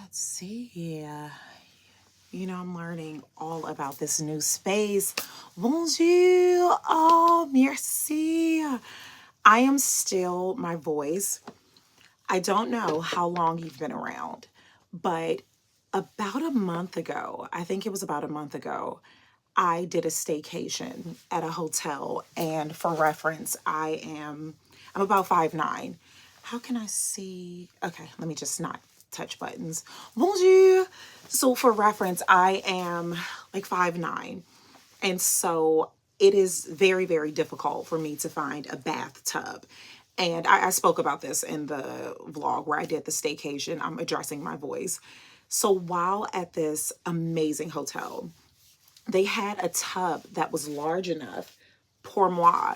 Let's see. I'm learning all about this new space. Bonjour. Oh, merci. I am still my voice. I don't know how long you've been around, but about a month ago, I think it was about a month ago, I did a staycation at a hotel. And for reference, I'm about 5'9". How can I see? Okay, let me just not touch buttons. Bonjour. So for reference, I am like 5'9". And so it is very, very difficult for me to find a bathtub. And I spoke about this in the vlog where I did the staycation. I'm addressing my voice. So while at this amazing hotel, they had a tub that was large enough pour moi,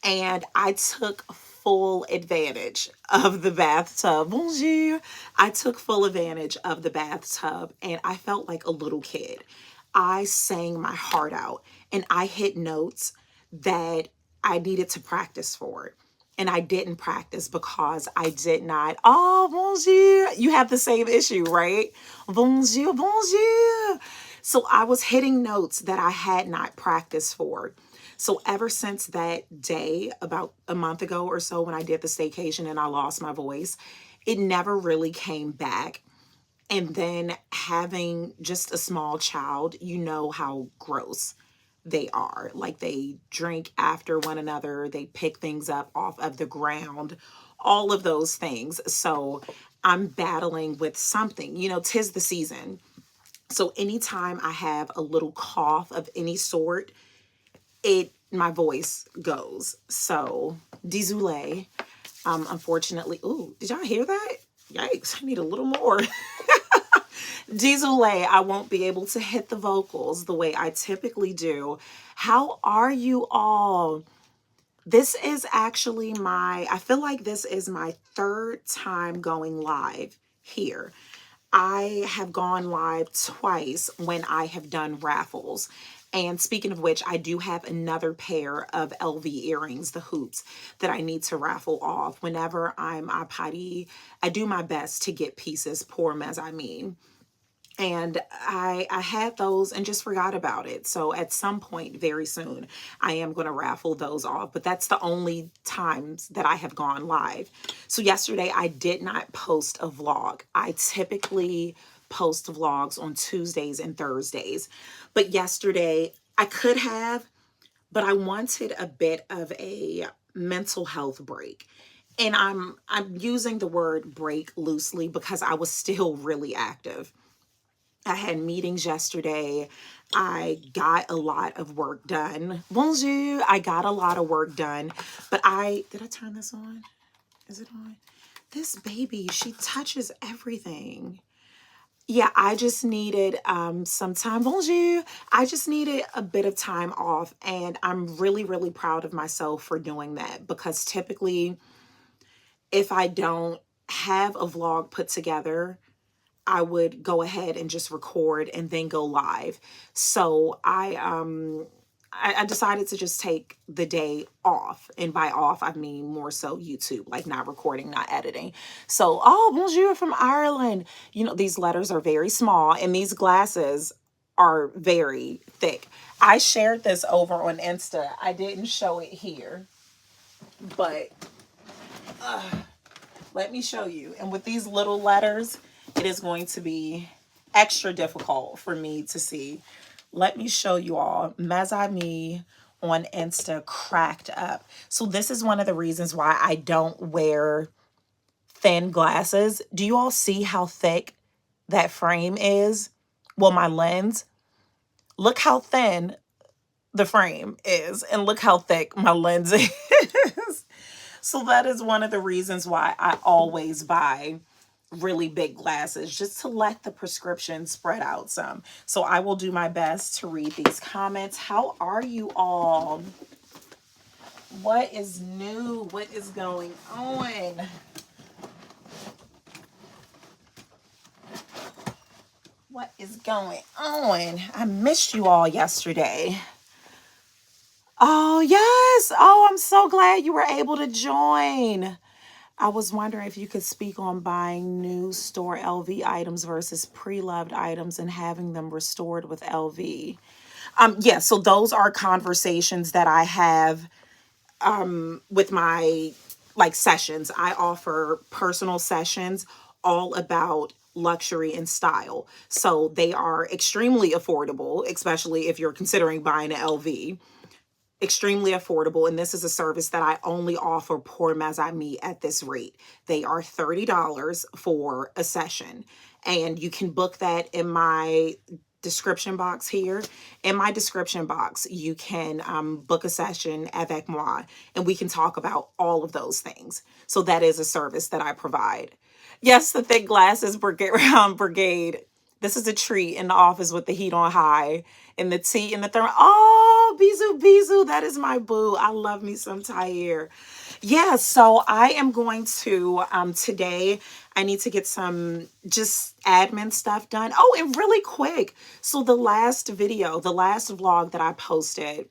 and I took full advantage of the bathtub. Bonjour. I took full advantage of the bathtub and I felt like a little kid. I sang my heart out and I hit notes that I needed to practice for. And I didn't practice because I did not. Oh, bonjour. You have the same issue, right? Bonjour, bonjour. So I was hitting notes that I had not practiced for. So ever since that day, about a month ago or so, when I did the staycation and I lost my voice, it never really came back. And then having just a small child, you know how gross they are. Like they drink after one another, they pick things up off of the ground, all of those things. So I'm battling with something, 'tis the season. So anytime I have a little cough of any sort, my voice goes. So désolé. Unfortunately, ooh, did y'all hear that? Yikes, I need a little more. Désolé, I won't be able to hit the vocals the way I typically do. How are you all? This is actually I feel like this is my third time going live here. I have gone live twice when I have done raffles. And speaking of which, I do have another pair of LV earrings, the hoops, that I need to raffle off. Whenever I'm à Paris, I do my best to get pieces pour mes amis. And I had those and just forgot about it. So at some point very soon, I am going to raffle those off. But that's the only times that I have gone live. So yesterday, I did not post a vlog. I typically post vlogs on Tuesdays and Thursdays. But yesterday, I could have, but I wanted a bit of a mental health break. And I'm using the word break loosely because I was still really active. I had meetings yesterday. I got a lot of work done. Bonjour. I got a lot of work done. But did I turn this on? Is it on? This baby, she touches everything. Yeah, I just needed some time. Bonjour. I just needed a bit of time off. And I'm really, really proud of myself for doing that. Because typically, if I don't have a vlog put together, I would go ahead and just record and then go live. So I decided to just take the day off. And by off, I mean more so YouTube, like not recording, not editing. So, oh, bonjour from Ireland. These letters are very small and these glasses are very thick. I shared this over on Insta. I didn't show it here, but let me show you. And with these little letters, it is going to be extra difficult for me to see. Let me show you all. Mes amis on Insta cracked up. So this is one of the reasons why I don't wear thin glasses. Do you all see how thick that frame is? Well, my lens. Look how thin the frame is and look how thick my lens is. So that is one of the reasons why I always buy really big glasses, just to let the prescription spread out some. So I will do my best to read these comments. How are you all? What is new? What is going on? What is going on? I missed you all yesterday. Oh, yes. Oh, I'm so glad you were able to join. I was wondering if you could speak on buying new store LV items versus pre-loved items and having them restored with LV. Yeah, so those are conversations that I have with my like sessions. I offer personal sessions all about luxury and style. So they are extremely affordable, especially if you're considering buying an LV. Extremely affordable, and this is a service that I only offer pour Mazami at this rate. They are $30 for a session, and you can book that in my description box here. In my description box, you can book a session avec moi, and we can talk about all of those things. So that is a service that I provide. Yes, the thick glasses brigade. This is a treat in the office with the heat on high and the tea and the thermal. Oh, Bizu Bizu, that is my boo. I love me some Tyre. Yeah, so I am going to today I need to get some just admin stuff done. Oh, and really quick. So the last video, the last vlog that I posted,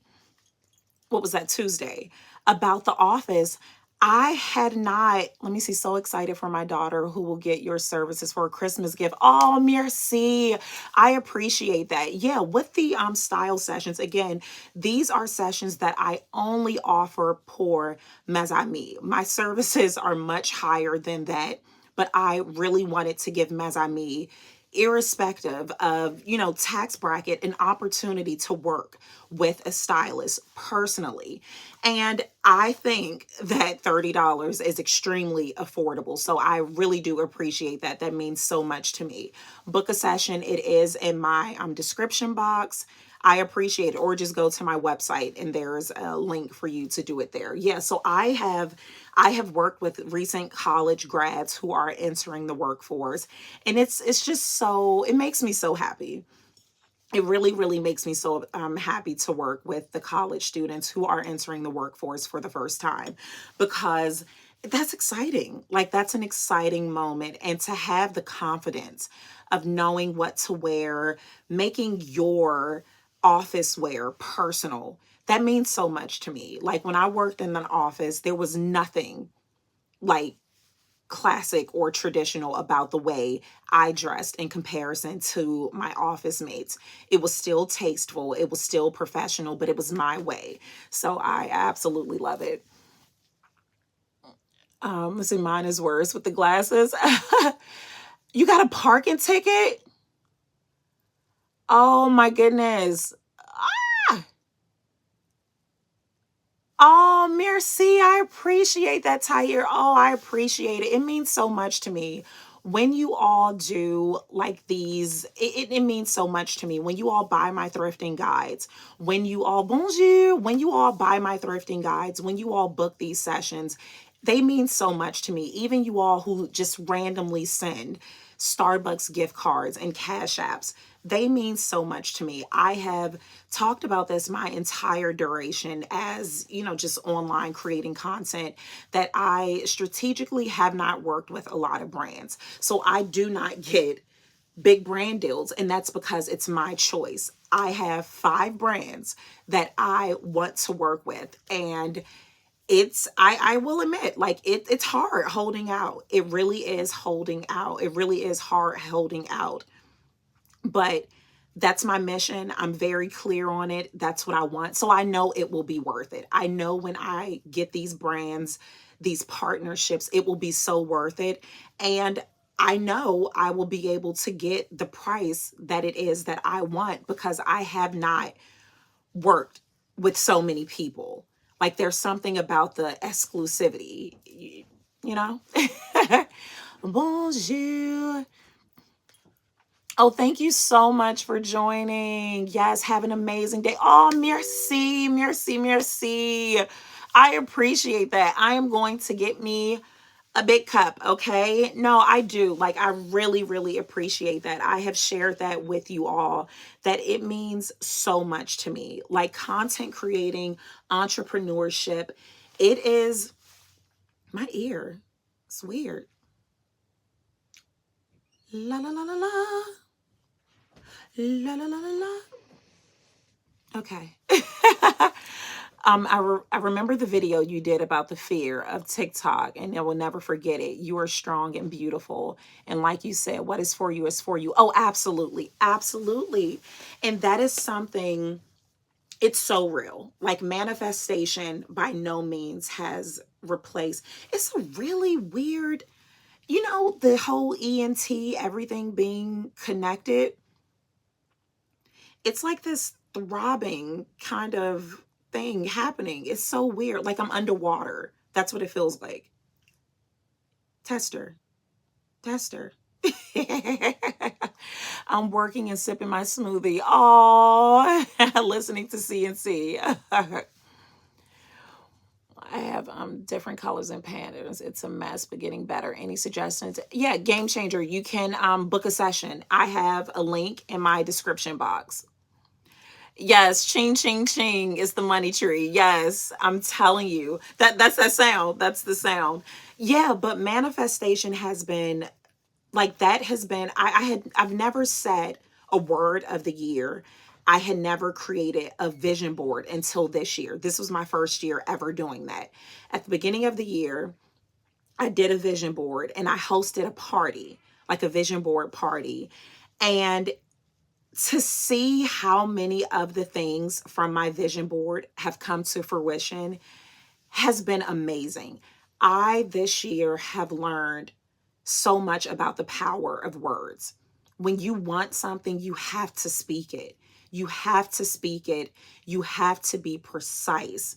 what was that, Tuesday, about the office, I had not, let me see, so excited for my daughter who will get your services for a Christmas gift. Oh, merci. I appreciate that. Yeah, with the style sessions, again, these are sessions that I only offer pour mes amis. My services are much higher than that, but I really wanted to give mes amis, irrespective of, tax bracket, an opportunity to work with a stylist personally. And I think that $30 is extremely affordable. So I really do appreciate that. That means so much to me. Book a session. It is in my description box. I appreciate it. Or just go to my website and there's a link for you to do it there. Yeah, so I have worked with recent college grads who are entering the workforce, and it's just so, it makes me so happy. It really, really makes me so happy to work with the college students who are entering the workforce for the first time, because that's exciting. Like, that's an exciting moment. And to have the confidence of knowing what to wear, making your office wear personal, that means so much to me. Like, when I worked in an office, there was nothing like classic or traditional about the way I dressed in comparison to my office mates. It was still tasteful, it was still professional, but it was my way. So I absolutely love it. Let's see, mine is worse with the glasses. You got a parking ticket? Oh my goodness. Oh, merci. I appreciate that, Tyre. Oh, I appreciate it. It means so much to me. When you all do like these, it means so much to me. When you all buy my thrifting guides, when you all, bonjour, when you all buy my thrifting guides, when you all book these sessions, they mean so much to me. Even you all who just randomly send Starbucks gift cards and cash apps, they mean so much to me. I have talked about this my entire duration as, just online creating content, that I strategically have not worked with a lot of brands. So I do not get big brand deals, and that's because it's my choice. I have 5 brands that I want to work with, and I will admit, like, it's hard holding out. It really is holding out. It really is hard holding out. But that's my mission. I'm very clear on it. That's what I want. So I know it will be worth it. I know when I get these brands, these partnerships, it will be so worth it. And I know I will be able to get the price that it is that I want, because I have not worked with so many people. Like, there's something about the exclusivity, you know? Bonjour. Oh, thank you so much for joining. Yes, have an amazing day. Oh, merci, merci, merci. I appreciate that. I am going to get me a big cup, okay? No, I do. Like, I really, really appreciate that. I have shared that with you all, that it means so much to me. Like, content creating, entrepreneurship, it is my ear. It's weird. La la la la la. La la la la la. Okay. I remember the video you did about the fear of TikTok, and I will never forget it. You are strong and beautiful. And like you said, what is for you is for you. Oh, absolutely. Absolutely. And that is something, it's so real. Like manifestation by no means has replaced. It's a really weird, the whole ENT, everything being connected. It's like this throbbing kind of thing happening. It's so weird. Like I'm underwater. That's what it feels like. Tester, tester. I'm working and sipping my smoothie. Oh, listening to CNC. I have different colors and patterns. It's a mess, but getting better. Any suggestions? Yeah, game changer. You can book a session. I have a link in my description box. Yes, ching ching ching is the money tree. Yes, I'm telling you. That's that sound. That's the sound. Yeah, but manifestation has been like that has been I've never said a word of the year. I had never created a vision board until this year. This was my first year ever doing that. At the beginning of the year, I did a vision board and I hosted a party, like a vision board party. And to see how many of the things from my vision board have come to fruition has been amazing. I this year have learned so much about the power of words. When you want something, you have to speak it. You have to speak it. You have to be precise.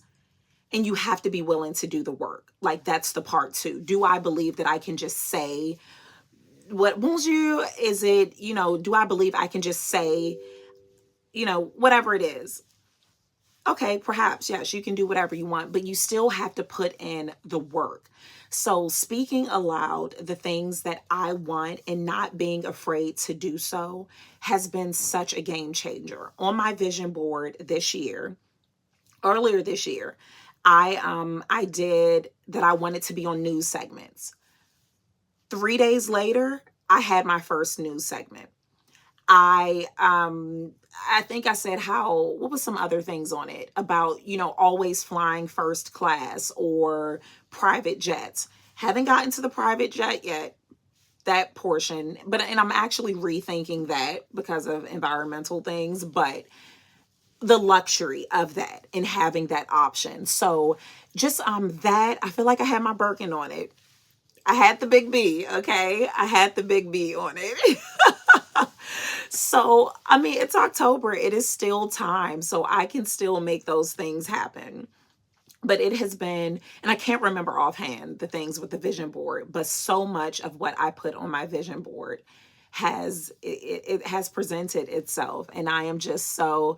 And you have to be willing to do the work. Like that's the part too. Do I believe that I can just say what bonjour? Is it, do I believe I can just say, whatever it is? Okay, perhaps, yes, you can do whatever you want, but you still have to put in the work. So, speaking aloud the things that I want and not being afraid to do so has been such a game changer. On my vision board this year, earlier this year, I did that I wanted to be on news segments. 3 days later, I had my first news segment. I think I said what was some other things on it about, always flying first class or private jets. Haven't gotten to the private jet yet, that portion, and I'm actually rethinking that because of environmental things, but the luxury of that and having that option. So just that I feel like I had my Birkin on it. I had the big B, okay? I had the big B on it. So, I mean, it's October. It is still time. So I can still make those things happen. But it has been, and I can't remember offhand the things with the vision board, but so much of what I put on my vision board it has presented itself. And I am just so,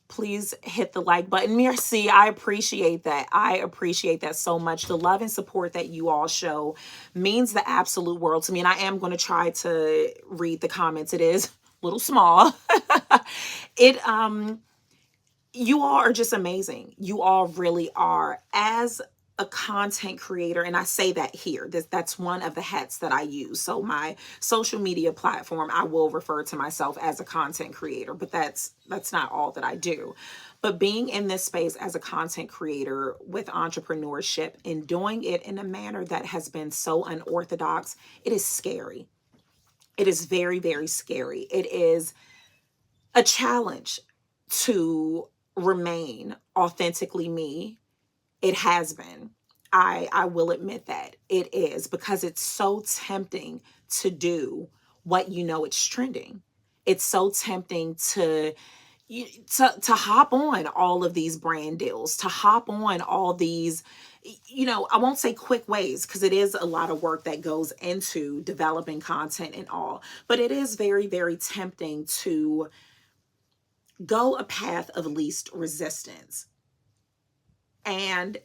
please hit the like button. Merci. I appreciate that. I appreciate that so much. The love and support that you all show means the absolute world to me. And I am going to try to read the comments. It is a little small. it You all are just amazing. You all really are. As a content creator, and I say that here, that's one of the hats that I use. So my social media platform, I will refer to myself as a content creator, but that's not all that I do. But being in this space as a content creator with entrepreneurship and doing it in a manner that has been so unorthodox, it is scary. It is very, very scary. It is a challenge to remain authentically me. It has been. I will admit that it is, because it's so tempting to do what it's trending. It's so tempting to hop on all of these brand deals, to hop on all these, I won't say quick ways, because it is a lot of work that goes into developing content and all, but it is very, very tempting to go a path of least resistance. And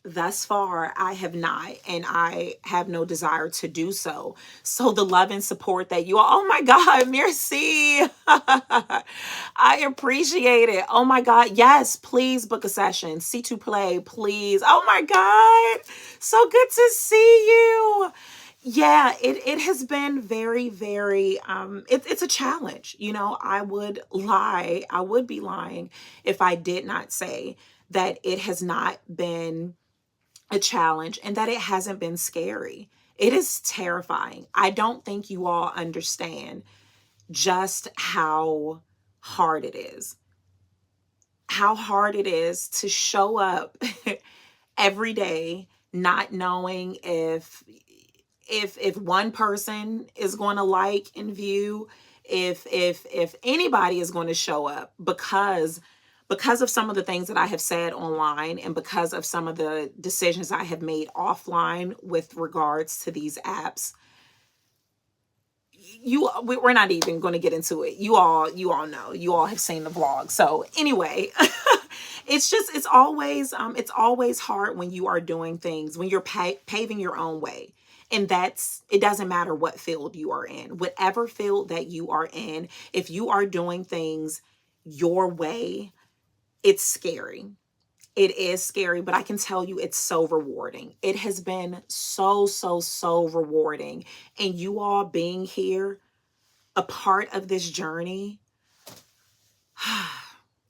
thus far, I have not, and I have no desire to do so. So the love and support that you all, oh my God, merci. I appreciate it. Oh my God. Yes, please book a session. C2 Play, please. Oh my God. So good to see you. Yeah, it has been very, very, it's a challenge. I would be lying if I did not say that it has not been a challenge and that it hasn't been scary. It is terrifying. I don't think you all understand just how hard it is. How hard it is to show up every day not knowing if one person is going to like and view, if anybody is going to show up, because of some of the things that I have said online and because of some of the decisions I have made offline with regards to these apps. We're not even going to get into it. You all know, you all have seen the vlog. So anyway, it's always hard when you are doing things, when you're paving your own way. And it doesn't matter what field you are in, whatever field that you are in, if you are doing things your way, it's scary. It is scary, but I can tell you it's so rewarding. It has been so rewarding. And you all being here, a part of this journey,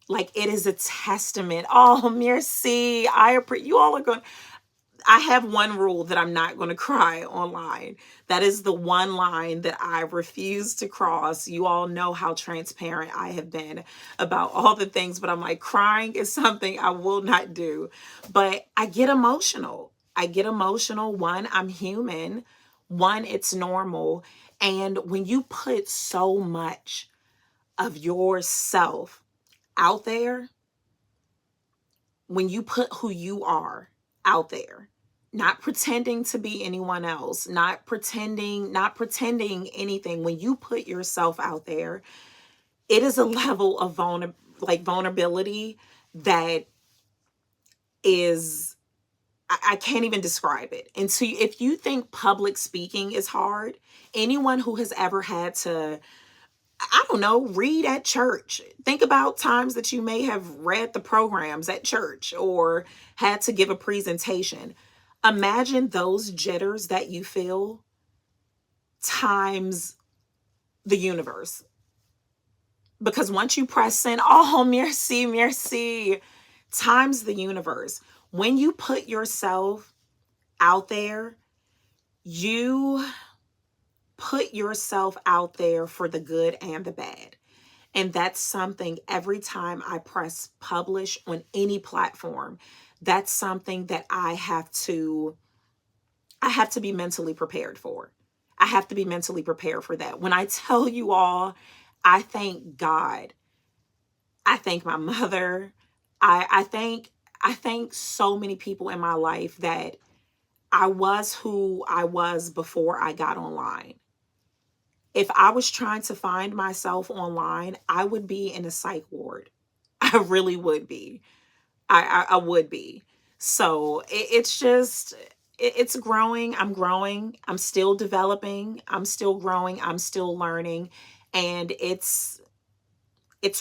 like it is a testament. Oh, merci. You all are going. I have one rule that I'm not going to cry online. That is the one line that I refuse to cross. You all know how transparent I have been about all the things, but I'm like, crying is something I will not do. But I get emotional. One, I'm human. One, it's normal. And when you put so much of yourself out there, when you put who you are out there, not pretending to be anyone else, not pretending anything, when you put yourself out there, it is a level of vulnerability that is, I can't even describe it. And so if you think public speaking is hard, anyone who has ever had to, I don't know, read at church. Think about times that you may have read the programs at church or had to give a presentation. Imagine those jitters that you feel times the universe. Because once you press in, oh, merci, times the universe. When you put yourself out there, you put yourself out there for the good and the bad. And that's something every time I press publish on any platform, that's something that I have to be mentally prepared for. I have to be mentally prepared for that. When I tell you all, I thank God. I thank my mother. I thank so many people in my life that I was who I was before I got online. If I was trying to find myself online, I would be in a psych ward. I really would be. I would be. So it's growing. I'm growing. I'm still developing. I'm still growing. I'm still learning. And it's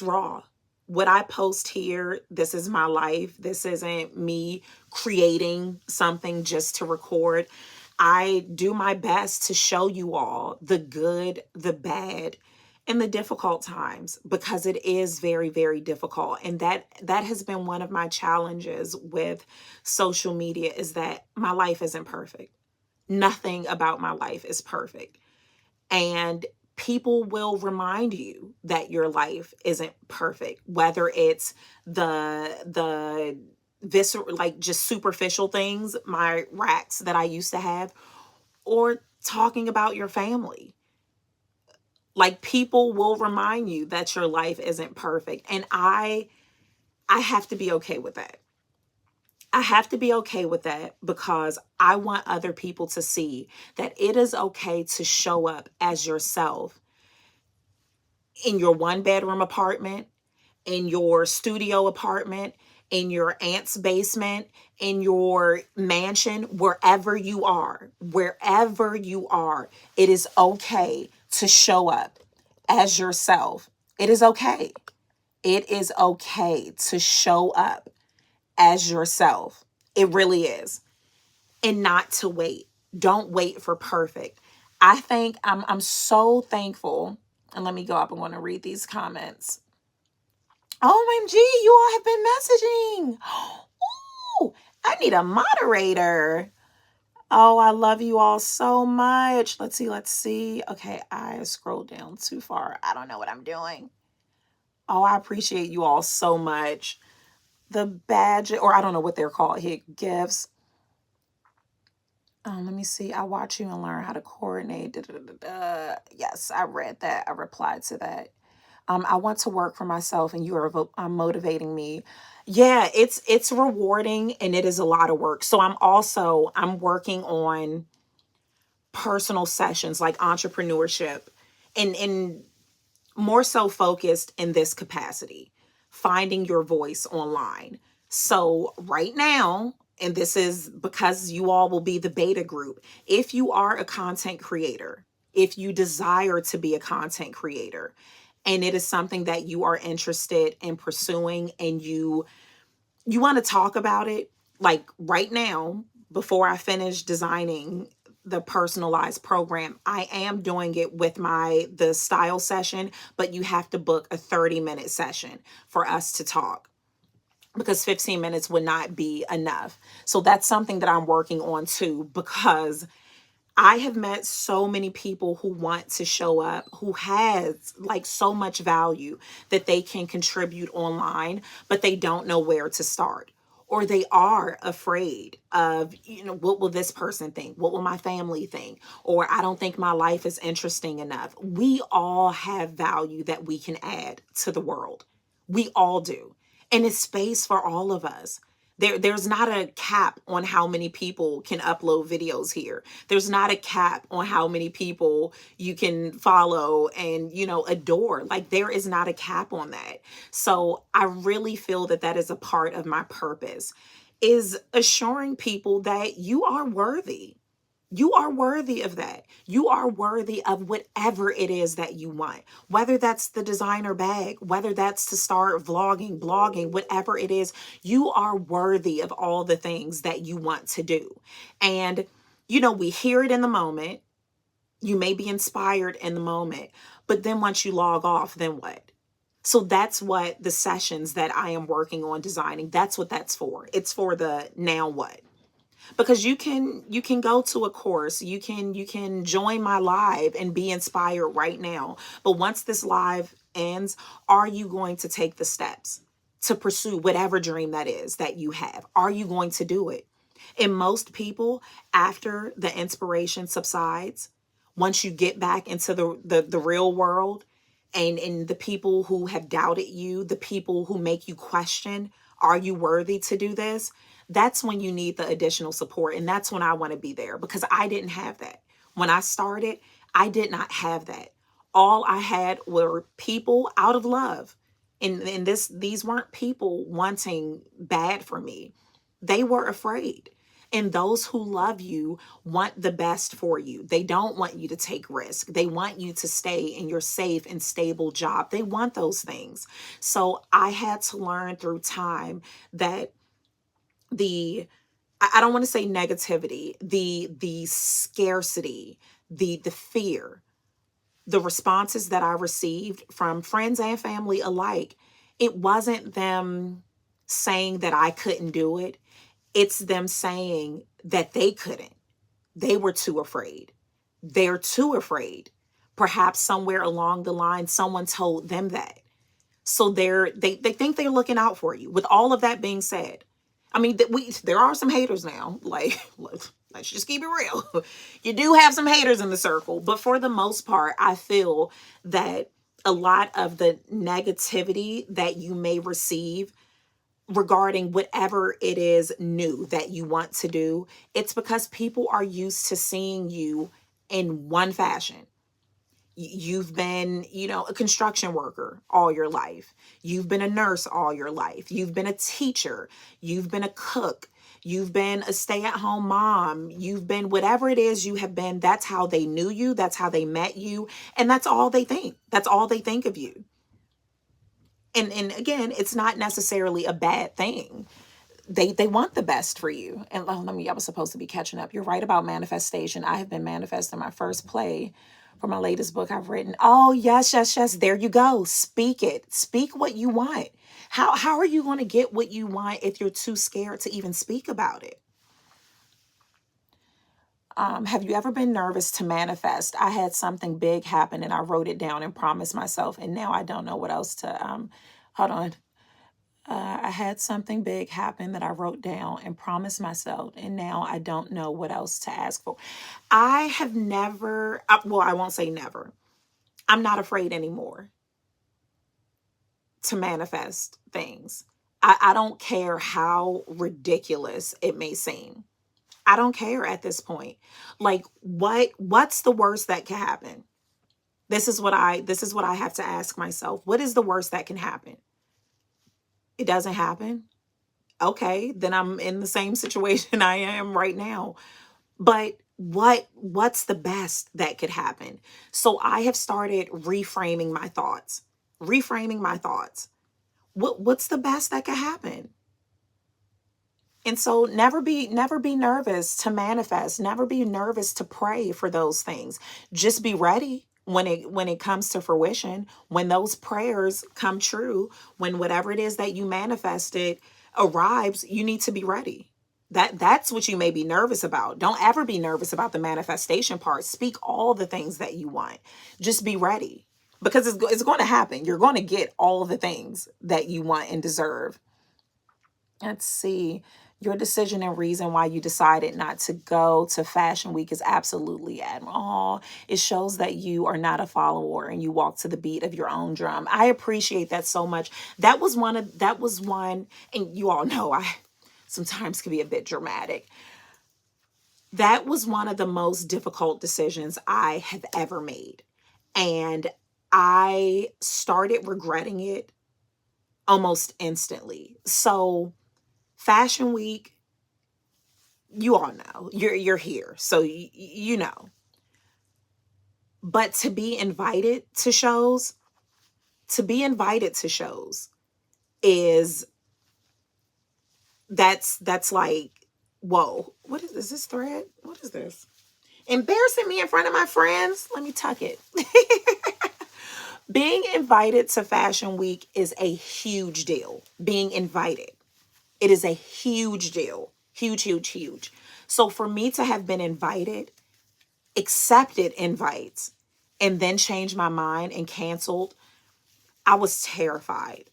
raw. What I post here, this is my life. This isn't me creating something just to record. I do my best to show you all the good, the bad, and the difficult times, because it is very, very difficult. And that has been one of my challenges with social media, is that my life isn't perfect. Nothing about my life is perfect. And people will remind you that your life isn't perfect, whether it's the visceral, like just superficial things, my racks that I used to have, or talking about your family. Like, people will remind you that your life isn't perfect. And I have to be okay with that. I have to be okay with that, because I want other people to see that it is okay to show up as yourself in your one bedroom apartment, in your studio apartment, in your aunt's basement, in your mansion, wherever you are, it is okay to show up as yourself. It is okay. It is okay to show up as yourself. It really is. And not to wait. Don't wait for perfect. I think I'm so thankful. And let me go up. I want to read these comments. OMG, you all have been messaging. Ooh, I need a moderator. Oh, I love you all so much. Let's see, let's see. Okay, I scrolled down too far. I don't know what I'm doing. Oh, I appreciate you all so much. The badge, or I don't know what they're called here, gifts. Let me see. I watch you and learn how to coordinate. Da, da, da, da. Yes, I read that. I replied to that. I want to work for myself, and you are motivating me. Yeah, it's rewarding, and it is a lot of work. So I'm working on personal sessions like entrepreneurship, and more so focused in this capacity, finding your voice online. So, right now, and this is because you all will be the beta group, if you are a content creator, if you desire to be a content creator, and it is something that you are interested in pursuing and you want to talk about it, like right now, before I finish designing the personalized program, I am doing it with the style session, but you have to book a 30-minute session for us to talk because 15 minutes would not be enough. So that's something that I'm working on too, because I have met so many people who want to show up, who has like so much value that they can contribute online, but they don't know where to start. Or they are afraid of, what will this person think? What will my family think? Or I don't think my life is interesting enough. We all have value that we can add to the world. We all do. And it's space for all of us. There's not a cap on how many people can upload videos here. There's not a cap on how many people you can follow and, adore. Like, there is not a cap on that. So I really feel that that is a part of my purpose, is assuring people that you are worthy. You are worthy of that. You are worthy of whatever it is that you want. Whether that's the designer bag, whether that's to start vlogging, blogging, whatever it is, you are worthy of all the things that you want to do. And, we hear it in the moment. You may be inspired in the moment, but then once you log off, then what? So that's what the sessions that I am working on designing, that's what that's for. It's for the now what? Because you can go to a course, you can join my live and be inspired right now, but once this live ends, are you going to take the steps to pursue whatever dream that is that you have? Are you going to do it? And most people, after the inspiration subsides, once you get back into the real world, and the people who have doubted you, the people who make you question, are you worthy to do this? That's when you need the additional support. And that's when I want to be there, because I didn't have that. When I started, I did not have that. All I had were people out of love. And these weren't people wanting bad for me. They were afraid. And those who love you want the best for you. They don't want you to take risk. They want you to stay in your safe and stable job. They want those things. So I had to learn through time that the I don't want to say negativity, the scarcity, the fear, the responses that I received from friends and family alike, it wasn't them saying that I couldn't do it. It's them saying that they couldn't. They were too afraid. They're too afraid. Perhaps somewhere along the line, someone told them that. So they think they're looking out for you. With all of that being said, I mean, there are some haters now. Like, let's just keep it real. You do have some haters in the circle, but for the most part, I feel that a lot of the negativity that you may receive regarding whatever it is new that you want to do, it's because people are used to seeing you in one fashion. You've been, a construction worker all your life. You've been a nurse all your life. You've been a teacher. You've been a cook. You've been a stay-at-home mom. You've been whatever it is you have been. That's how they knew you. That's how they met you. And that's all they think. That's all they think of you. And again, it's not necessarily a bad thing. They want the best for you. And I was supposed to be catching up. You're right about manifestation. I have been manifesting my first play for my latest book I've written. Oh, yes, yes, yes. There you go. Speak it. Speak what you want. How are you going to get what you want if you're too scared to even speak about it? Have you ever been nervous to manifest? I had something big happen and I wrote it down and promised myself, and now I don't know what else to. Hold on. I had something big happen that I wrote down and promised myself, and now I don't know what else to ask for. I have never, well, I won't say never. I'm not afraid anymore to manifest things. I don't care how ridiculous it may seem. I don't care at this point. Like what's the worst that can happen? This is what I have to ask myself. What is the worst that can happen? It doesn't happen. Okay, then I'm in the same situation I am right now. But what's the best that could happen? So I have started reframing my thoughts. Reframing my thoughts. What's the best that could happen? And so never be nervous to manifest, never be nervous to pray for those things. Just be ready when it comes to fruition, when those prayers come true, when whatever it is that you manifested arrives, you need to be ready. That's what you may be nervous about. Don't ever be nervous about the manifestation part. Speak all the things that you want. Just be ready because it's going to happen. You're going to get all the things that you want and deserve. Let's see. Your decision and reason why you decided not to go to Fashion Week is absolutely admirable. It shows that you are not a follower and you walk to the beat of your own drum. I appreciate that so much. That was one, and you all know I sometimes can be a bit dramatic. That was one of the most difficult decisions I have ever made. And I started regretting it almost instantly. So Fashion Week, you all know. You're here. So you know. But to be invited to shows is that's like, whoa. What is this thread? What is this? Embarrassing me in front of my friends? Let me tuck it. Being invited to Fashion Week is a huge deal. Being invited. It is a huge deal. Huge, huge, huge. So for me to have been invited, accepted invites, and then changed my mind and canceled, I was terrified.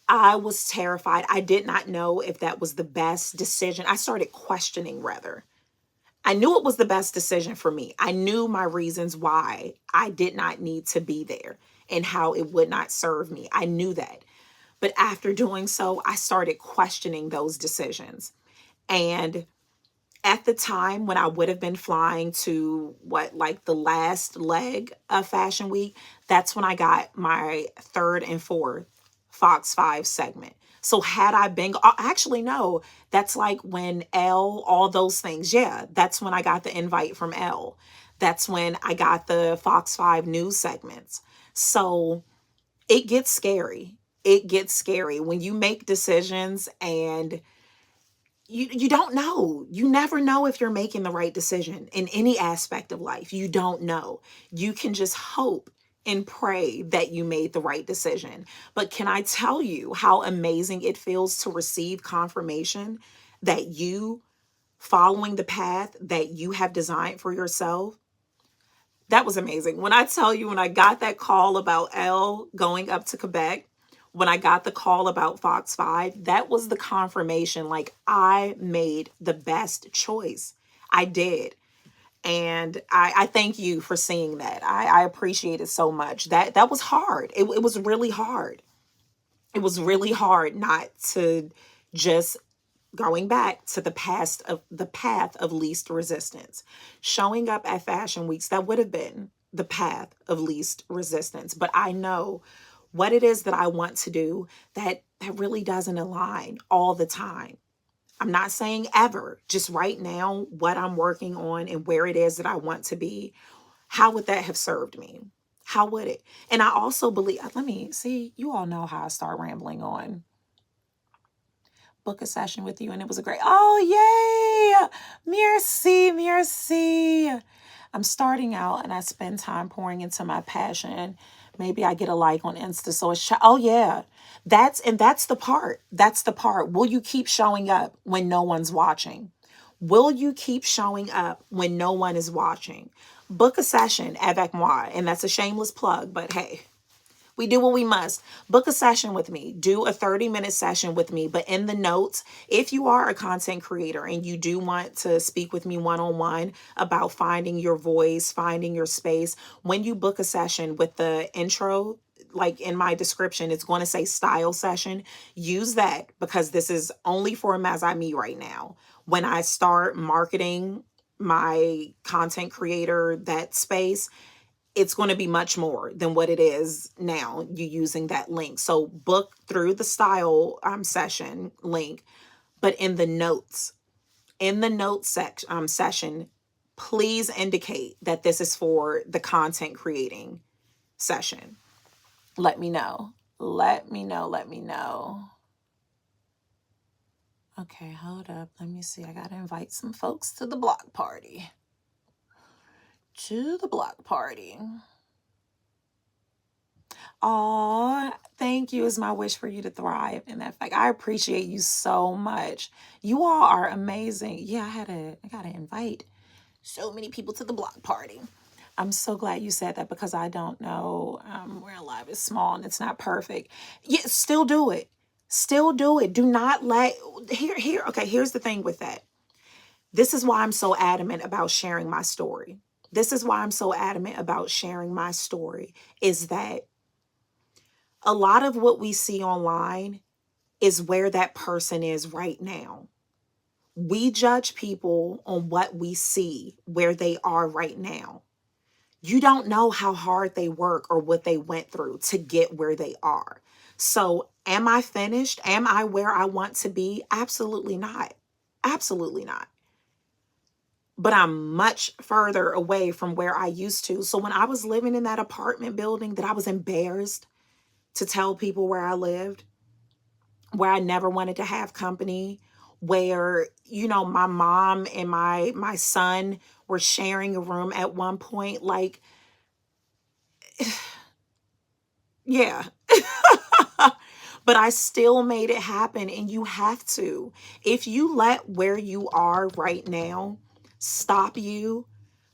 I was terrified. I did not know if that was the best decision. I started questioning rather. I knew it was the best decision for me. I knew my reasons why I did not need to be there and how it would not serve me. I knew that. But after doing so, I started questioning those decisions. And at the time when I would have been flying to like the last leg of Fashion Week, that's when I got my third and fourth Fox 5 segment. So had I been, actually, no, that's like when all those things. Yeah, that's when I got the invite from Elle. That's when I got the Fox 5 news segments. So it gets scary. It gets scary when you make decisions and you don't know. You never know if you're making the right decision in any aspect of life. You don't know. You can just hope and pray that you made the right decision. But can I tell you how amazing it feels to receive confirmation that you following the path that you have designed for yourself? That was amazing. When I tell you, when I got that call about Elle going up to Quebec, when I got the call about Fox 5, that was the confirmation. Like, I made the best choice. I did. And I thank you for seeing that. I appreciate it so much. That was hard. It was really hard. It was really hard not to just going back to the path of least resistance. Showing up at Fashion Weeks, that would have been the path of least resistance. But I know what it is that I want to do that really doesn't align all the time. I'm not saying ever, just right now, what I'm working on and where it is that I want to be. How would that have served me? How would it? And I also believe, let me see, you all know how I start rambling on. Book a session with you and it was a great, oh, yay! Merci, merci. I'm starting out and I spend time pouring into my passion. Maybe I get a like on Insta. So it's, oh yeah, that's the part. That's the part. Will you keep showing up when no one's watching? Will you keep showing up when no one is watching? Book a session avec moi. And that's a shameless plug, but hey, we do what we must. Book a session with me. Do a 30-minute session with me. But in the notes, if you are a content creator and you do want to speak with me one-on-one about finding your voice, finding your space, when you book a session with the intro, like in my description, it's going to say style session. Use that because this is only for me right now. When I start marketing my content creator, that space, it's going to be much more than what it is now, you using that link. So book through the style session link, but in the notes session, please indicate that this is for the content creating session. Let me know. Let me know. Let me know. Okay, hold up. Let me see. I got to invite some folks to the block party. To the block party. Oh, thank you. Is my wish for you to thrive in that fact. I appreciate you so much. You all are amazing. Yeah, I gotta invite so many people to the block party. I'm so glad you said that because I don't know. Where life is small and it's not perfect. Yeah, still do it. Still do it. Do not let here. Okay, here's the thing with that. This is why I'm so adamant about sharing my story. This is why I'm so adamant about sharing my story is that a lot of what we see online is where that person is right now. We judge people on what we see, where they are right now. You don't know how hard they work or what they went through to get where they are. So, am I finished? Am I where I want to be? Absolutely not. Absolutely not. But I'm much further away from where I used to. So, when I was living in that apartment building that I was embarrassed to tell people where I lived, where I never wanted to have company, where, my mom and my son were sharing a room at one point, like, yeah. But I still made it happen, and you have to. If you let where you are right now stop you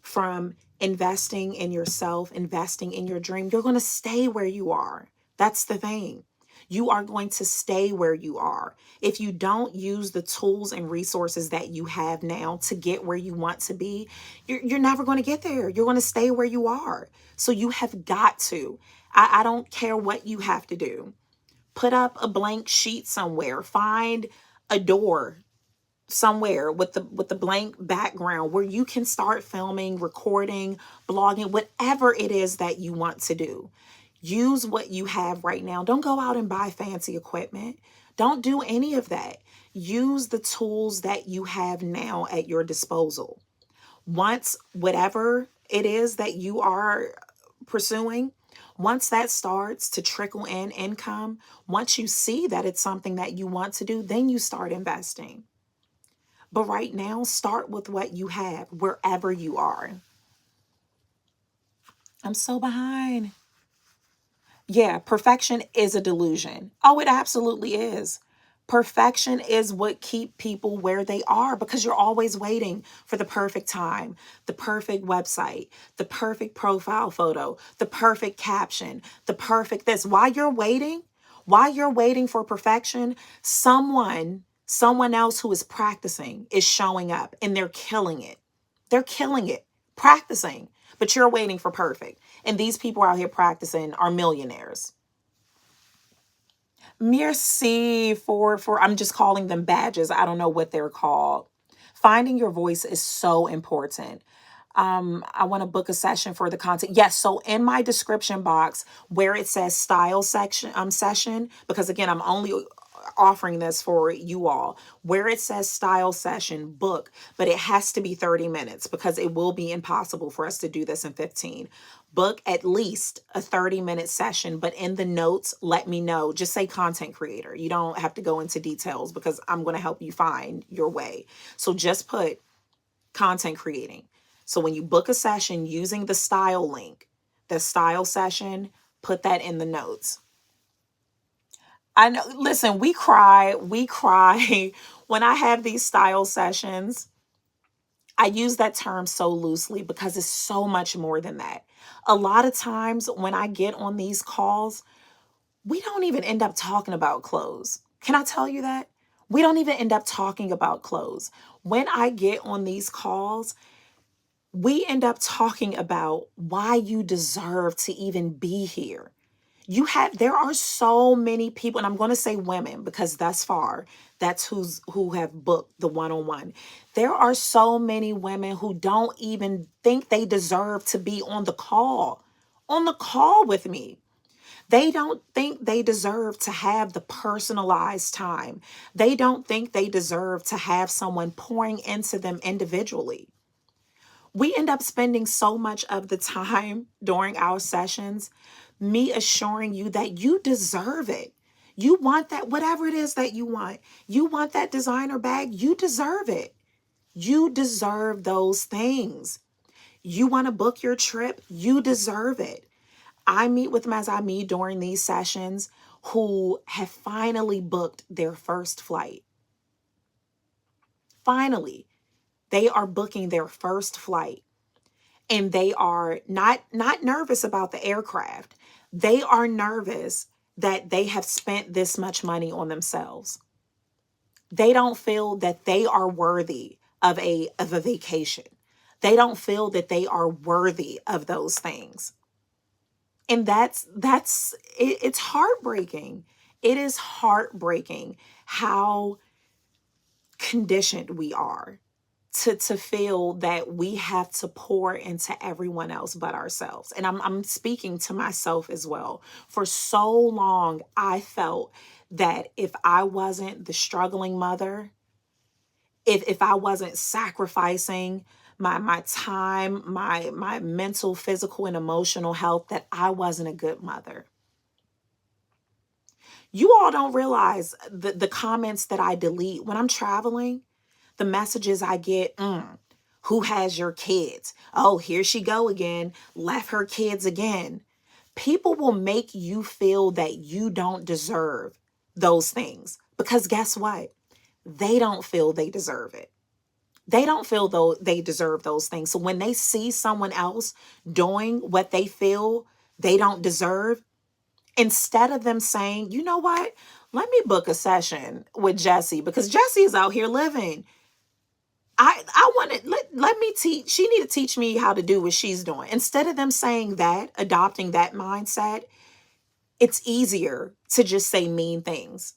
from investing in yourself, investing in your dream, you're going to stay where you are. That's the thing. You are going to stay where you are. If you don't use the tools and resources that you have now to get where you want to be, you're never going to get there. You're going to stay where you are. So you have got to. I don't care what you have to do. Put up a blank sheet somewhere. Find a door somewhere with the blank background where you can start filming, recording, blogging, whatever it is that you want to do. Use what you have right now. Don't go out and buy fancy equipment. Don't do any of that. Use the tools that you have now at your disposal. Once whatever it is that you are pursuing, once that starts to trickle in income, once you see that it's something that you want to do, then you start investing. But right now, start with what you have wherever you are. I'm so behind. Yeah, perfection is a delusion. Oh, it absolutely is. Perfection is what keep people where they are because you're always waiting for the perfect time, the perfect website, the perfect profile photo, the perfect caption, the perfect this. While you're waiting for perfection, someone else who is practicing is showing up and they're killing it. They're killing it, practicing, but you're waiting for perfect. And these people out here practicing are millionaires. Merci for I'm just calling them badges. I don't know what they're called. Finding your voice is so important. I want to book a session for the content. Yes, so in my description box where it says style section session, because again, I'm only offering this for you all, where it says style session book, but it has to be 30 minutes because it will be impossible for us to do this in 15. Book at least a 30-minute session, but in the notes, let me know. Just say content creator. You don't have to go into details because I'm going to help you find your way. So just put content creating. So when you book a session using the style link, the style session, put that in the notes. I know, listen, we cry when I have these style sessions. I use that term so loosely because it's so much more than that. A lot of times when I get on these calls, we don't even end up talking about clothes. Can I tell you that? We don't even end up talking about clothes. When I get on these calls, we end up talking about why you deserve to even be here. There are so many people, and I'm going to say women because thus far that's who have booked the one-on-one. There are so many women who don't even think they deserve to be on the call with me. They don't think they deserve to have the personalized time. They don't think they deserve to have someone pouring into them individually. We end up spending so much of the time during our sessions, me assuring you that you deserve it. You want that, whatever it is that you want. You want that designer bag, you deserve it. You deserve those things. You want to book your trip, you deserve it. I meet with them as I meet during these sessions who have finally booked their first flight. Finally, they are booking their first flight. And they are not nervous about the aircraft. They are nervous that they have spent this much money on themselves. They don't feel that they are worthy of a vacation. They don't feel that they are worthy of those things. And it's heartbreaking. It is heartbreaking how conditioned we are to feel that we have to pour into everyone else but ourselves. And I'm speaking to myself as well. For so long, I felt that if I wasn't the struggling mother, if I wasn't sacrificing my time, my mental, physical, and emotional health, that I wasn't a good mother. You all don't realize the comments that I delete when I'm traveling, the messages I get. Who has your kids? Oh, here she go again. Left her kids again. People will make you feel that you don't deserve those things because guess what? They don't feel they deserve it. They don't feel though they deserve those things. So when they see someone else doing what they feel they don't deserve, instead of them saying, you know what? Let me book a session with Jessie because Jessie is out here living. I want to let me teach. She need to teach me how to do what she's doing. Instead of them saying that, adopting that mindset, it's easier to just say mean things.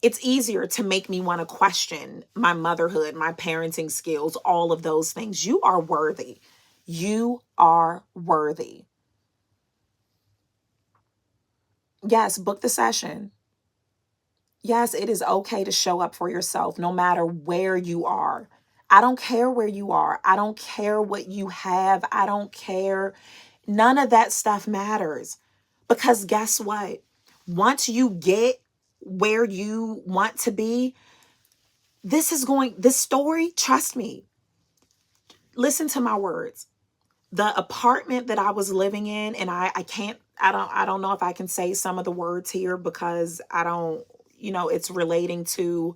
It's easier to make me want to question my motherhood, my parenting skills, all of those things. You are worthy. You are worthy. Yes, book the session. Yes, it is okay to show up for yourself no matter where you are. I don't care where you are. I don't care what you have. I don't care. None of that stuff matters. Because guess what? Once you get where you want to be, this story, trust me, listen to my words. The apartment that I was living in, and I don't know if I can say some of the words here because I don't, it's relating to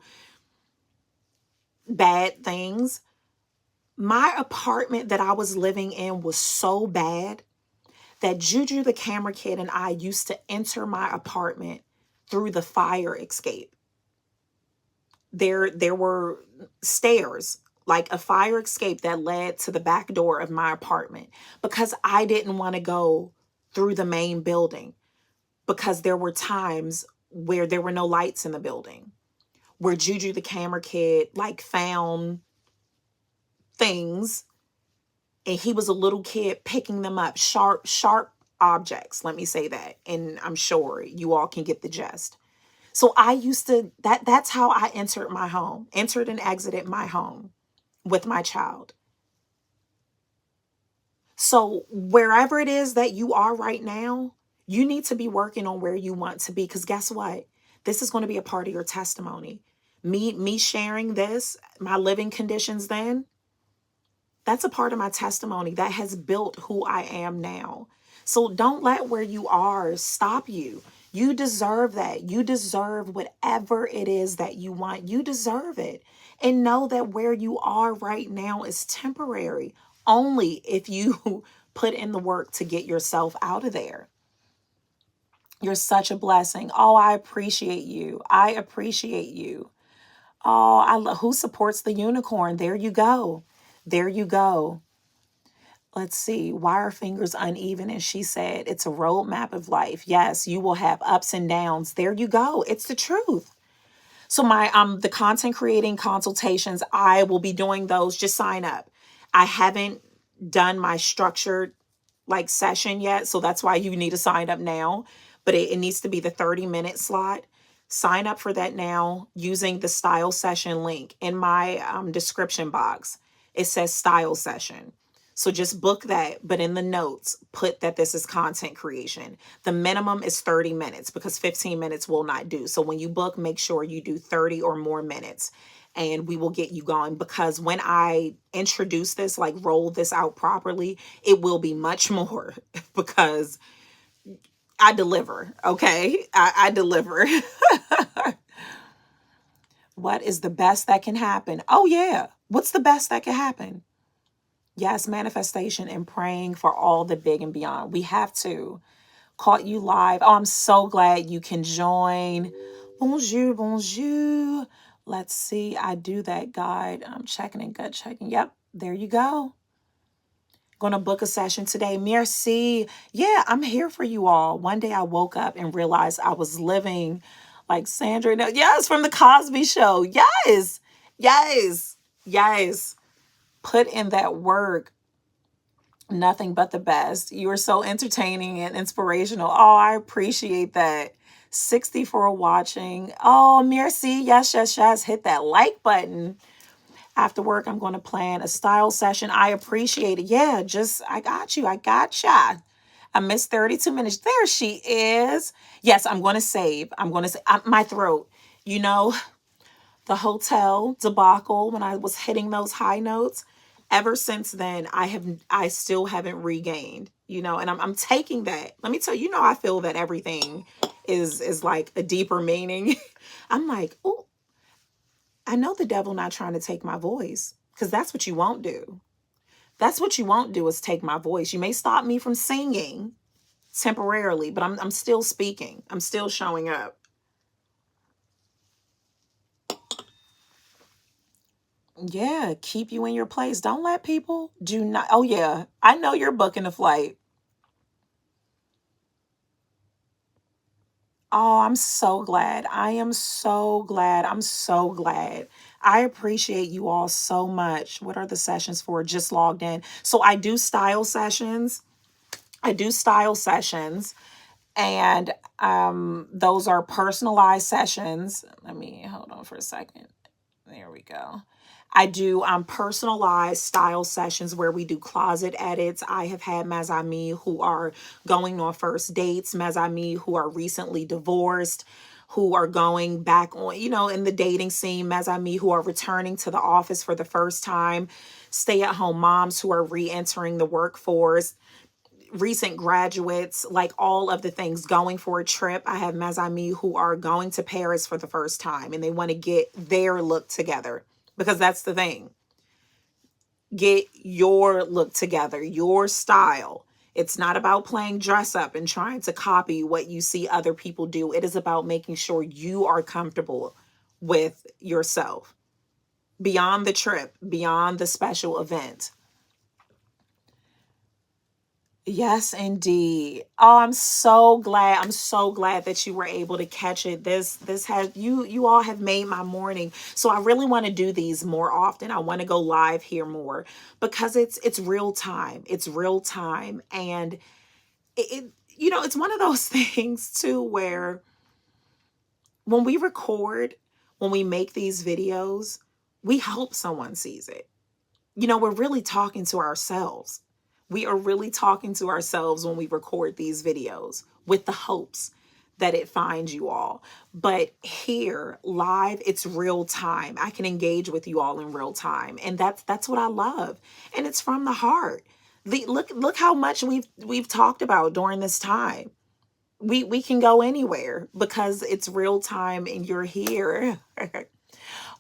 bad things. My apartment that I was living in was so bad that Juju the camera kid and I used to enter my apartment through the fire escape. There were stairs, like a fire escape that led to the back door of my apartment because I didn't want to go through the main building because there were times where there were no lights in the building, where Juju the camera kid like found things and he was a little kid picking them up, sharp objects, let me say that, and I'm sure you all can get the gist. So I used to that's how I entered and exited my home with my child. So wherever it is that you are right now, you need to be working on where you want to be because guess what? This is going to be a part of your testimony. Me sharing this, my living conditions then, That's a part of my testimony that has built who I am now. So don't let where you are stop you. You deserve that. You deserve whatever it is that you want. You deserve it. And know that where you are right now is temporary, only if you put in the work to get yourself out of there. You're such a blessing. Oh, I appreciate you. I appreciate you. Oh, I love who supports the unicorn. There you go. There you go. Let's see. Why are fingers uneven? And she said, it's a roadmap of life. Yes, you will have ups and downs. There you go. It's the truth. So my the content creating consultations, I will be doing those. Just sign up. I haven't done my structured like session yet, so that's why you need to sign up now. But it needs to be the 30-minute slot. Sign up for that now using the style session link in my description box. It says style session. So just book that, but in the notes, put that this is content creation. The minimum is 30 minutes because 15 minutes will not do. So when you book, make sure you do 30 or more minutes and we will get you going, because when I introduce this, like roll this out properly, it will be much more because I deliver. Okay. I deliver. What is the best that can happen? Oh yeah. What's the best that can happen? Yes, manifestation and praying for all the big and beyond. We have to. Caught you live. Oh, I'm so glad you can join. Bonjour, bonjour. Let's see. I do that guide. I'm checking and gut checking. Yep, there you go. Going to book a session today. Merci. Yeah, I'm here for you all. One day I woke up and realized I was living like Sandra. Yes, from the Cosby Show. Yes, yes, yes. Put in that work. Nothing but the best. You are so entertaining and inspirational. Oh, I appreciate that. 60 for watching. Oh, merci. Yes, yes, yes. Hit that like button. After work, I'm going to plan a style session. I appreciate it. Yeah, I got you. I gotcha. I missed 32 minutes. There she is. Yes, I'm going to save. I'm going to say my throat. You know, the hotel debacle when I was hitting those high notes. Ever since then, I still haven't regained, and I'm taking that. Let me tell you, I feel that everything is like a deeper meaning. I'm like, oh, I know the devil not trying to take my voice, because that's what you won't do. That's what you won't do, is take my voice. You may stop me from singing temporarily, but I'm still speaking. I'm still showing up. Yeah, keep you in your place. Don't let people do not. Oh, yeah. I know you're booking a flight. Oh, I'm so glad. I am so glad. I'm so glad. I appreciate you all so much. What are the sessions for? Just logged in. So I do style sessions. I do style sessions. And those are personalized sessions. Let me hold on for a second. There we go. I do personalized style sessions where we do closet edits. I have had mes amis who are going on first dates, mes amis who are recently divorced, who are going back on, in the dating scene, mes amis who are returning to the office for the first time, stay-at-home moms who are re-entering the workforce, recent graduates, like all of the things, going for a trip. I have mes amis who are going to Paris for the first time and they want to get their look together, because that's the thing. Get your look together, your style. It's not about playing dress up and trying to copy what you see other people do. It is about making sure you are comfortable with yourself beyond the trip, beyond the special event. Yes, indeed. Oh, I'm so glad. I'm so glad that you were able to catch it. This has you all have made my morning. So I really want to do these more often. I want to go live here more because it's real time. It's real time, and it's one of those things too where when we record, when we make these videos, we hope someone sees it. We're really talking to ourselves. We are really talking to ourselves when we record these videos with the hopes that it finds you all. But here, live, it's real time. I can engage with you all in real time. And that's what I love. And it's from the heart. Look how much we've talked about during this time. We can go anywhere because it's real time and you're here.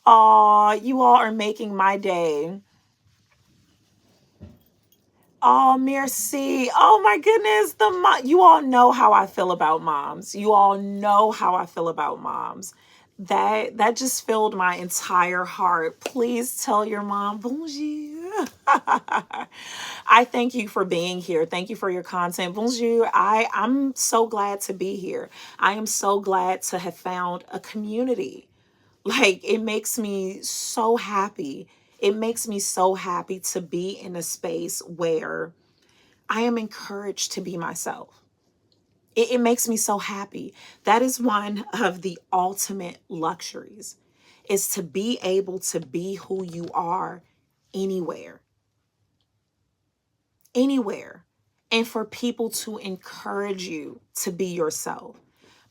Oh, you all are making my day. Oh, merci. Oh my goodness, you all know how I feel about moms. You all know how I feel about moms. That just filled my entire heart. Please tell your mom bonjour. I thank you for being here. Thank you for your content. Bonjour. I'm so glad to be here. I am so glad to have found a community. Like, it makes me so happy. It makes me so happy to be in a space where I am encouraged to be myself. It makes me so happy. That is one of the ultimate luxuries, is to be able to be who you are anywhere, anywhere. And for people to encourage you to be yourself,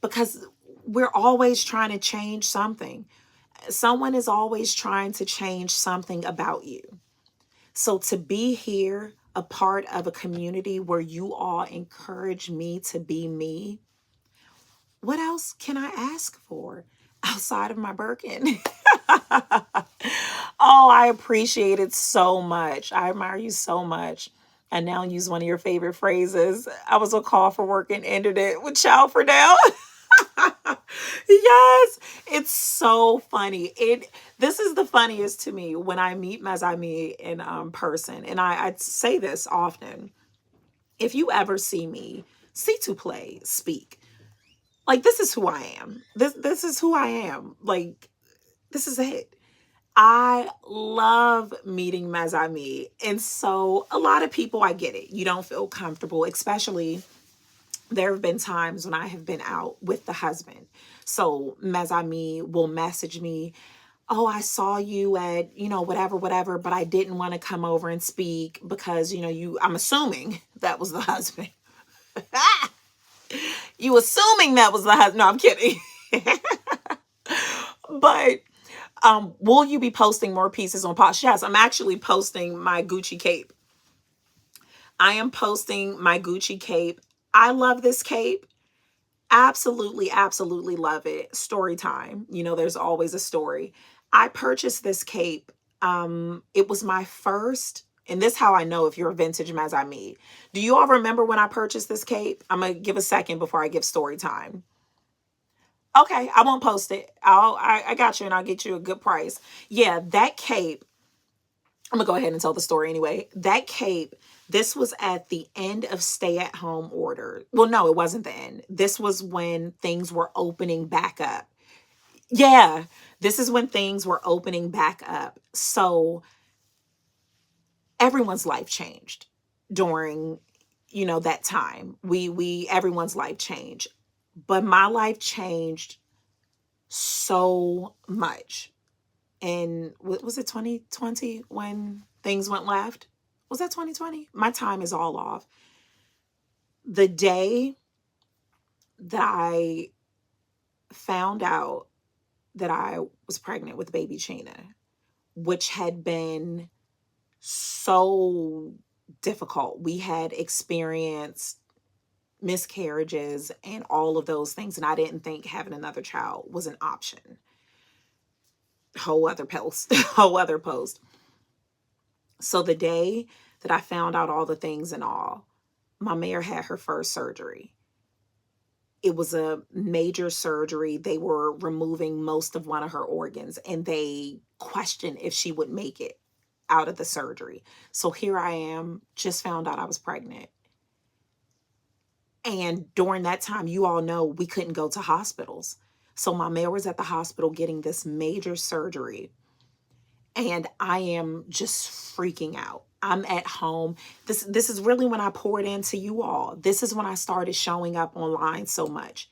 because we're always trying to change something. Someone is always trying to change something about you. So to be here, a part of a community where you all encourage me to be me, what else can I ask for outside of my Birkin? Oh, I appreciate it so much. I admire you so much. I now use one of your favorite phrases. I was a call for work and ended it with child for now. Yes, it's so funny. This is the funniest to me when I meet Mazami in person, and I say this often. If you ever see me, see to play, speak, like, this is who I am. This is who I am. Like, this is it. I love meeting Mazami, and so a lot of people, I get it. You don't feel comfortable, especially. There have been times when I have been out with the husband. So Mazami will message me, oh, I saw you at, whatever, whatever, but I didn't want to come over and speak because, I'm assuming that was the husband. You assuming that was the husband. No, I'm kidding. But will you be posting more pieces on Posh? Yes, I'm actually posting my Gucci cape. I am posting my Gucci cape. I love this cape. Absolutely, absolutely love it. Story time. There's always a story. I purchased this cape. It was my first, and this is how I know if you're a vintage Mazami. Do you all remember when I purchased this cape? I'm gonna give a second before I give story time. Okay, I won't post it. I got you, and I'll get you a good price. Yeah, that cape. I'm gonna go ahead and tell the story anyway. That cape, this was at the end of stay-at-home order. Well, no, it wasn't the end. This was when things were opening back up. Yeah, this is when things were opening back up. So everyone's life changed during, that time. Everyone's life changed. But my life changed so much. And was it 2020 when things went left? Was that 2020? My time is all off. The day that I found out that I was pregnant with baby Chena, which had been so difficult. We had experienced miscarriages and all of those things, and I didn't think having another child was an option. Whole other post. Whole other post. So the day that I found out all the things and all, my mare had her first surgery. It was a major surgery. They were removing most of one of her organs, and they questioned if she would make it out of the surgery. So here I am, just found out I was pregnant. And during that time, you all know we couldn't go to hospitals. So my mare was at the hospital getting this major surgery. And I am just freaking out. I'm at home. This is really when I poured into you all. This is when I started showing up online so much.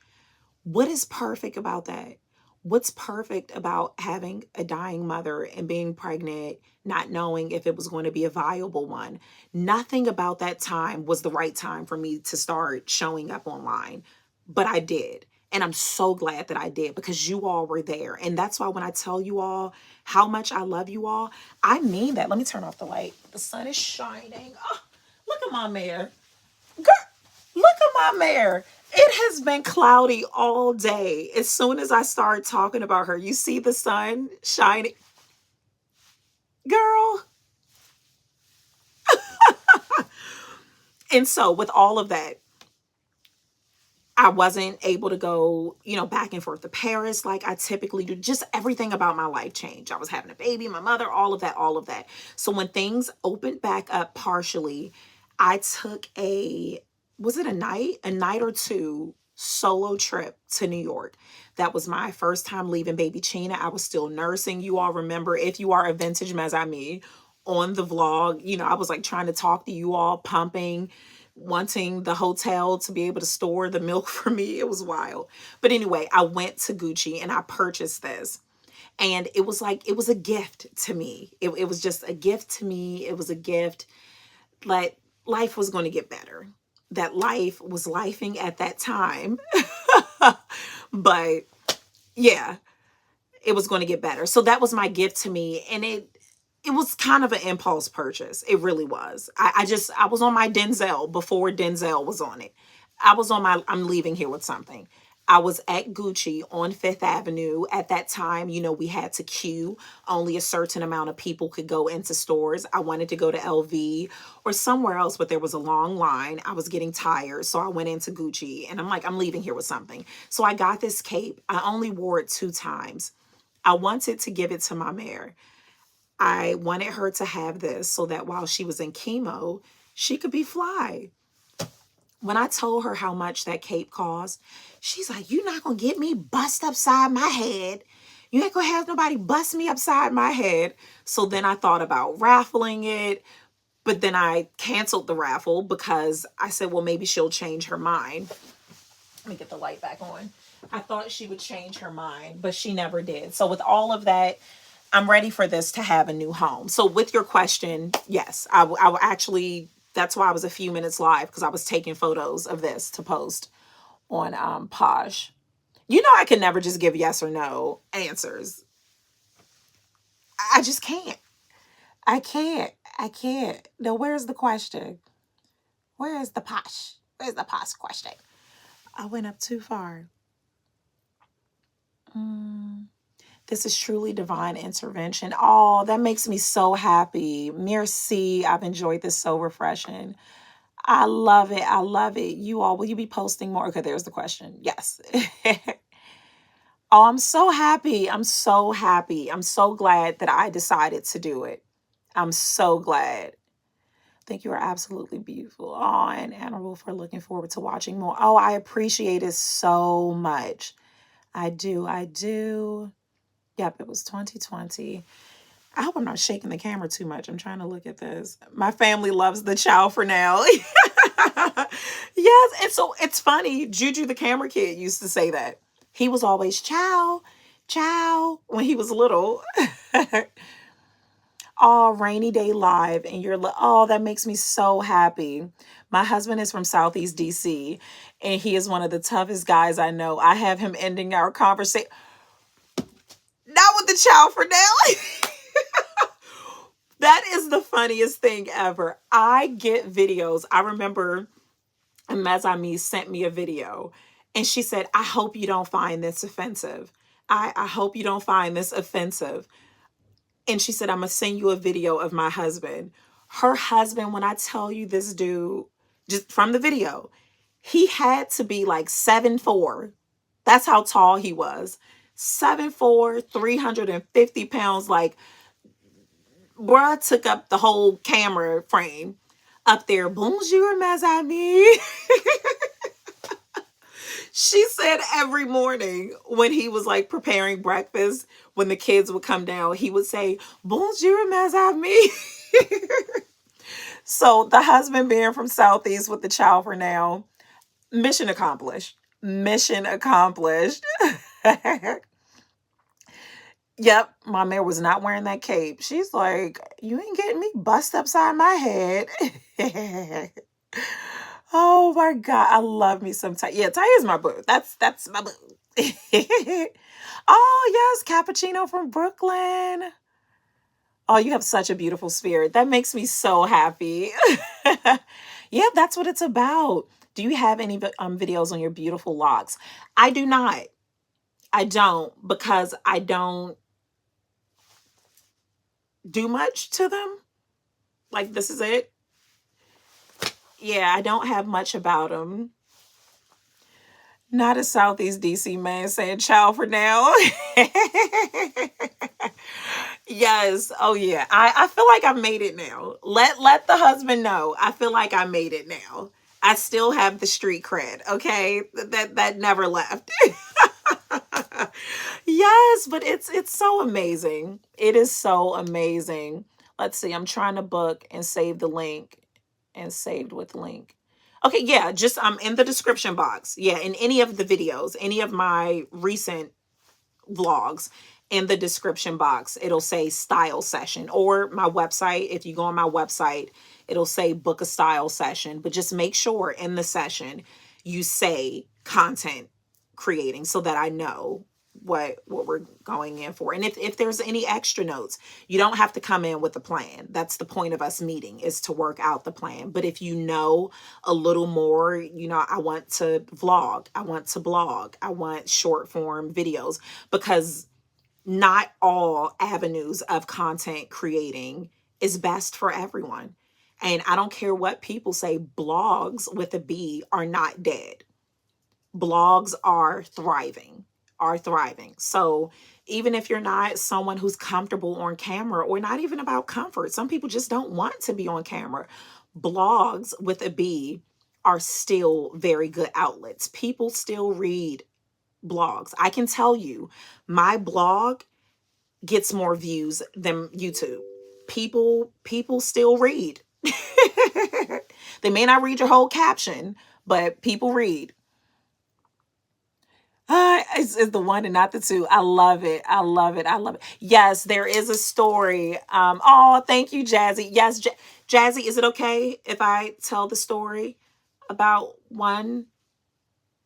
What is perfect about that? What's perfect about having a dying mother and being pregnant, not knowing if it was going to be a viable one? Nothing about that time was the right time for me to start showing up online, but I did. And I'm so glad that I did because you all were there. And that's why when I tell you all how much I love you all, I mean that. Let me turn off the light. The sun is shining. Oh, look at my mare. Girl, look at my mare. It has been cloudy all day. As soon as I start talking about her, you see the sun shining. Girl. And so with all of that, I wasn't able to go, back and forth to Paris like I typically do. Just everything about my life changed. I was having a baby, my mother, all of that, all of that. So when things opened back up partially, I took was it a night or two solo trip to New York. That was my first time leaving baby Chena. I was still nursing. You all remember, if you are a vintage mess I me, on the vlog, I was like trying to talk to you all, pumping, wanting the hotel to be able to store the milk for me. It was wild. But anyway, I went to Gucci and I purchased this. And it was like, it was a gift to me. It was just a gift to me. It was a gift that life was going to get better. That life was lifing at that time. But yeah, it was going to get better. So that was my gift to me. And it was kind of an impulse purchase. It really was. I was on my Denzel before Denzel was on it. I was on my, I'm leaving here with something. I was at Gucci on Fifth Avenue. At that time, we had to queue. Only a certain amount of people could go into stores. I wanted to go to LV or somewhere else, but there was a long line. I was getting tired. So I went into Gucci and I'm like, I'm leaving here with something. So I got this cape. I only wore it 2 times. I wanted to give it to my mare. I wanted her to have this so that while she was in chemo, she could be fly. When I told her how much that cape cost, she's like, "You're not going to get me bust upside my head. You ain't going to have nobody bust me upside my head." So then I thought about raffling it, but then I canceled the raffle because I said, well, maybe she'll change her mind. Let me get the light back on. I thought she would change her mind, but she never did. So with all of that, I'm ready for this to have a new home. So with your question, yes, I will actually, that's why I was a few minutes live, because I was taking photos of this to post on Posh. I can never just give yes or no answers. I just can't. I can't. I can't. No, where's the question? Where is the Posh? Where's the Posh question? I went up too far. This is truly divine intervention. Oh, that makes me so happy. Merci. I've enjoyed this, so refreshing. I love it. I love it. You all, will you be posting more? Okay, there's the question. Yes. Oh, I'm so happy. I'm so happy. I'm so glad that I decided to do it. I'm so glad. I think you are absolutely beautiful. Oh, and admirable, for looking forward to watching more. Oh, I appreciate it so much. I do. I do. Yep, it was 2020. I hope I'm not shaking the camera too much. I'm trying to look at this. My family loves the chow for now. Yes, and so it's funny. Juju, the camera kid, used to say that. He was always chow, chow when he was little. Oh, rainy day live, and oh, that makes me so happy. My husband is from Southeast DC, and he is one of the toughest guys I know. I have him ending our conversation. Not with the chow for now. That is the funniest thing ever. I get videos. I remember Mazami sent me a video and she said, "I hope you don't find this offensive. I hope you don't find this offensive." And she said, "I'm going to send you a video of my husband." Her husband, when I tell you, this dude, just from the video, he had to be like 7'4". That's how tall he was. 7'4", 350 pounds. Like, bruh took up the whole camera frame up there. Bonjour, mes amis. She said every morning when he was like preparing breakfast, when the kids would come down, he would say, "Bonjour, mes amis." So the husband being from Southeast with the child for now, mission accomplished. Mission accomplished. Yep, my mare was not wearing that cape. She's like, "You ain't getting me bust upside my head." Oh my God. I love me some Ty. Yeah, Ty is my boo. That's my boo. Oh yes, Cappuccino from Brooklyn. Oh, you have such a beautiful spirit. That makes me so happy. Yeah, that's what it's about. Do you have any videos on your beautiful locks? I do not. I don't, because I don't do much to them. Like, this is it. Yeah, I don't have much about them. Not a Southeast DC man saying ciao for now. Yes. Oh yeah. I feel like I've made it now. Let the husband know. I feel like I made it now. I still have the street cred. Okay. That never left. Yes, but it's so amazing. It is so amazing. Let's see. I'm trying to book and save the link, and saved with link. Okay, yeah, just in the description box. Yeah, in any of the videos, any of my recent vlogs, in the description box, it'll say style session, or my website. If you go on my website, it'll say book a style session, but just make sure in the session you say content creating, so that I know what we're going in for. And if there's any extra notes, you don't have to come in with a plan. That's the point of us meeting, is to work out the plan. But if you know a little more, I want to vlog, I want to blog, I want short form videos, because not all avenues of content creating is best for everyone. And I don't care what people say, blogs with a B are not dead. Blogs are thriving. So even if you're not someone who's comfortable on camera, or not even about comfort, some people just don't want to be on camera. Blogs with a B are still very good outlets. People still read blogs. I can tell you, my blog gets more views than YouTube. People still read. They may not read your whole caption, but people read. It's the one and not the two. I love it. I love it. I love it. Yes, there is a story. Oh, thank you, Jazzy. Yes, Jazzy, is it okay if I tell the story about one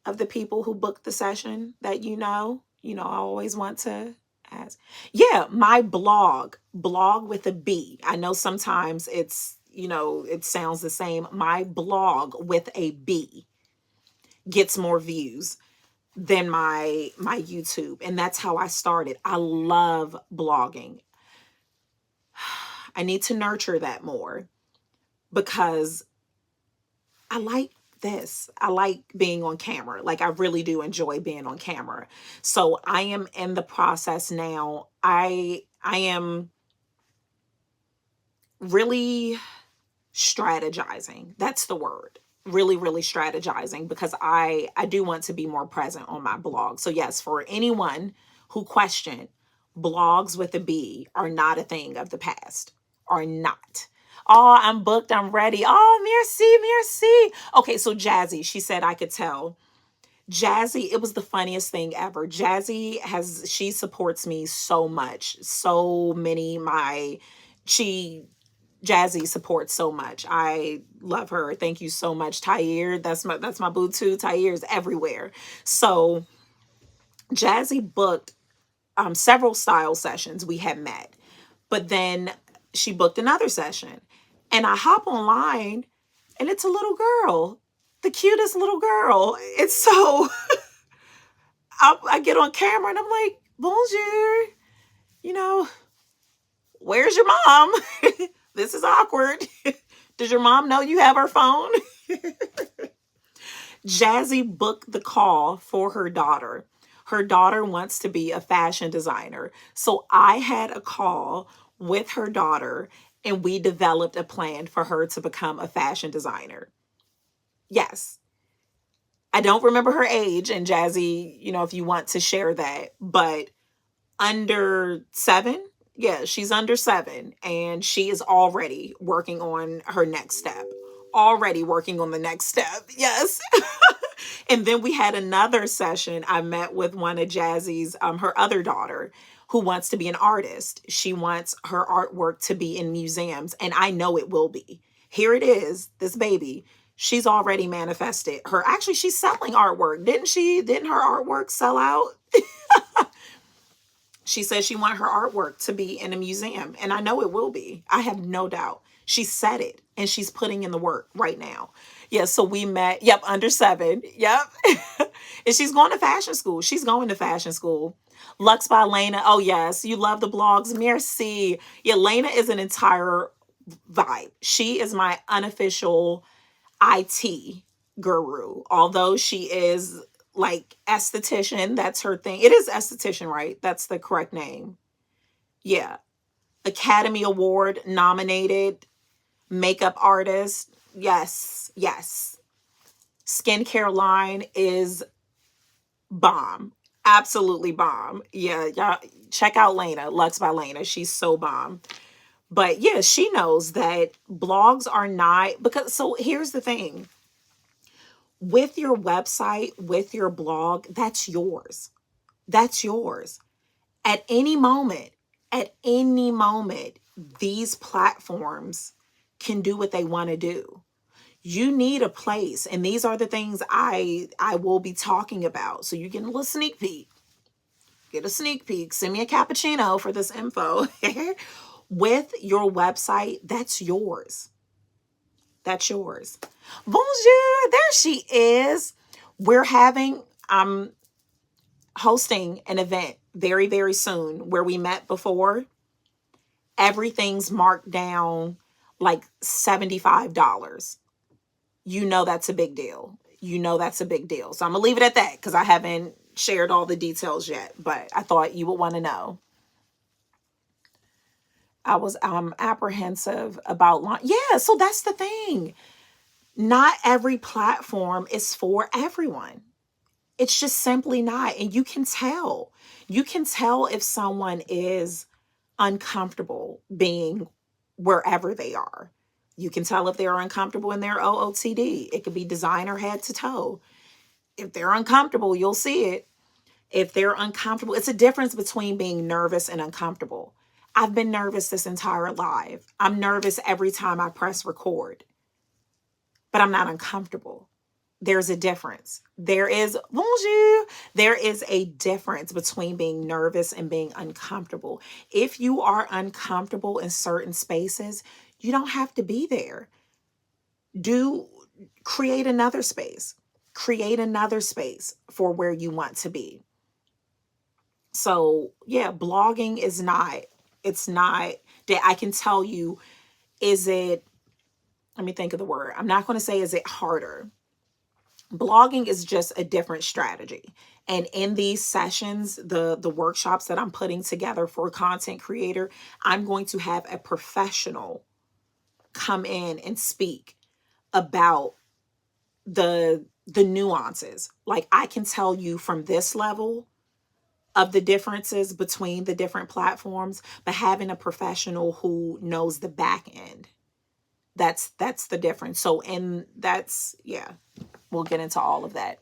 of the people who booked the session that I always want to ask. Yeah, my blog with a B. I know sometimes it sounds the same. My blog with a B gets more views than my YouTube, and that's how I started. I love blogging. I need to nurture that more, because I like this. I like being on camera. Like, I really do enjoy being on camera. So I am in the process now. I am really strategizing. That's the word. Really, really strategizing, because I do want to be more present on my blog. So yes, for anyone who questioned, blogs with a B are not a thing of the past. Are not. Oh, I'm booked. I'm ready. Oh, merci, merci. Okay, so Jazzy, she said I could tell. Jazzy, it was the funniest thing ever. She supports me so much. So many, she Jazzy supports so much. I love her. Thank you so much, Tyre. That's my boo too. Tyre's everywhere. So Jazzy booked several style sessions. We had met, but then she booked another session, and I hop online, and it's a little girl, the cutest little girl. It's so I get on camera and I'm like, bonjour, you know, where's your mom? This is awkward. Does your mom know you have her phone? Jazzy booked the call for her daughter. Her daughter wants to be a fashion designer. So I had a call with her daughter, and we developed a plan for her to become a fashion designer. Yes. I don't remember her age, and Jazzy, if you want to share that, but under 7. Yeah, she's under 7, and she is already working on her next step. Already working on the next step. Yes. And then we had another session. I met with one of Jazzy's, her other daughter, who wants to be an artist. She wants her artwork to be in museums, and I know it will be. Here it is, this baby. She's already manifested her. Actually, she's selling artwork. Didn't she? Didn't her artwork sell out? She says she want her artwork to be in a museum, and I know it will be. I have no doubt. She said it, and she's putting in the work right now. Yeah, so we met. Yep, under 7. Yep. And she's going to fashion school. She's going to fashion school. Lux by Lena. Oh, yes. You love the blogs. Merci. Yeah, Lena is an entire vibe. She is my unofficial IT guru, although she is like esthetician. That's her thing. It is esthetician, right? That's the correct name. Yeah. Academy Award nominated makeup artist. Yes. Yes. Skincare line is bomb. Absolutely bomb. Yeah. Y'all check out Lena, Lux by Lena. She's so bomb. But yeah, she knows that blogs are not, because so here's the thing. With your website, with your blog, that's yours. That's yours. At any moment, these platforms can do what they want to do. You need a place, and these are the things I will be talking about. So you get a little sneak peek. Get a sneak peek. Send me a cappuccino for this info. With your website, that's yours. That's yours. Bonjour. There she is. I'm hosting an event very, very soon where we met before. Everything's marked down like $75. You know that's a big deal. You know that's a big deal. So I'm going to leave it at that because I haven't shared all the details yet, but I thought you would want to know. I was apprehensive about launch. Yeah, so that's the thing. Not every platform is for everyone. It's just simply not. And you can tell. You can tell if someone is uncomfortable being wherever they are. You can tell if they're uncomfortable in their OOTD. It could be designer head to toe. If they're uncomfortable, you'll see it. If they're uncomfortable, it's a difference between being nervous and uncomfortable. I've been nervous this entire life. I'm nervous every time I press record, but I'm not uncomfortable. There's a difference. There is, bonjour, there is a difference between being nervous and being uncomfortable. If you are uncomfortable in certain spaces, you don't have to be there. Create another space. Create another space for where you want to be. So yeah, blogging is not, it's not that I can tell you, is it, let me think of the word. I'm not going to say, is it harder? Blogging is just a different strategy. And in these sessions, the workshops that I'm putting together for a content creator, I'm going to have a professional come in and speak about the nuances. Like I can tell you from this level of the differences between the different platforms, but having a professional who knows the back end, that's the difference. So, and that's, yeah, we'll get into all of that.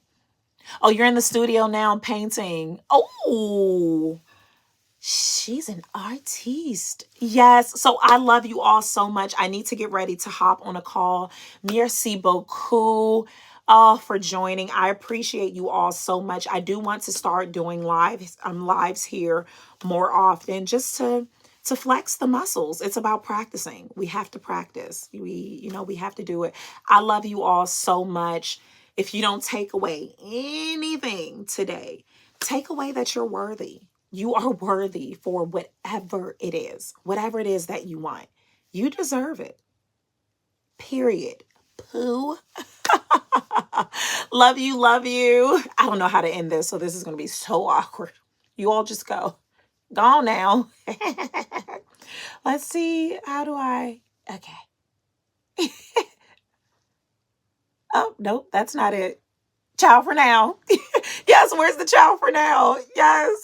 Oh, you're in the studio now painting. Oh, she's an artiste. Yes. So I love you all so much. I need to get ready to hop on a call. Merci beaucoup for joining. I appreciate you all so much. I do want to start doing lives here more often, just to flex the muscles. It's about practicing. We have to practice. We have to do it. I love you all so much. If you don't take away anything today, take away that you're worthy. You are worthy for whatever it is that you want. You deserve it. Period. Pooh. Love you, love you. I don't know how to end this, so this is going to be so awkward. You all just go. Go on now. Let's see. How do I? Okay. Oh, nope, that's not it. Ciao for now. Yes, where's the ciao for now? Yes.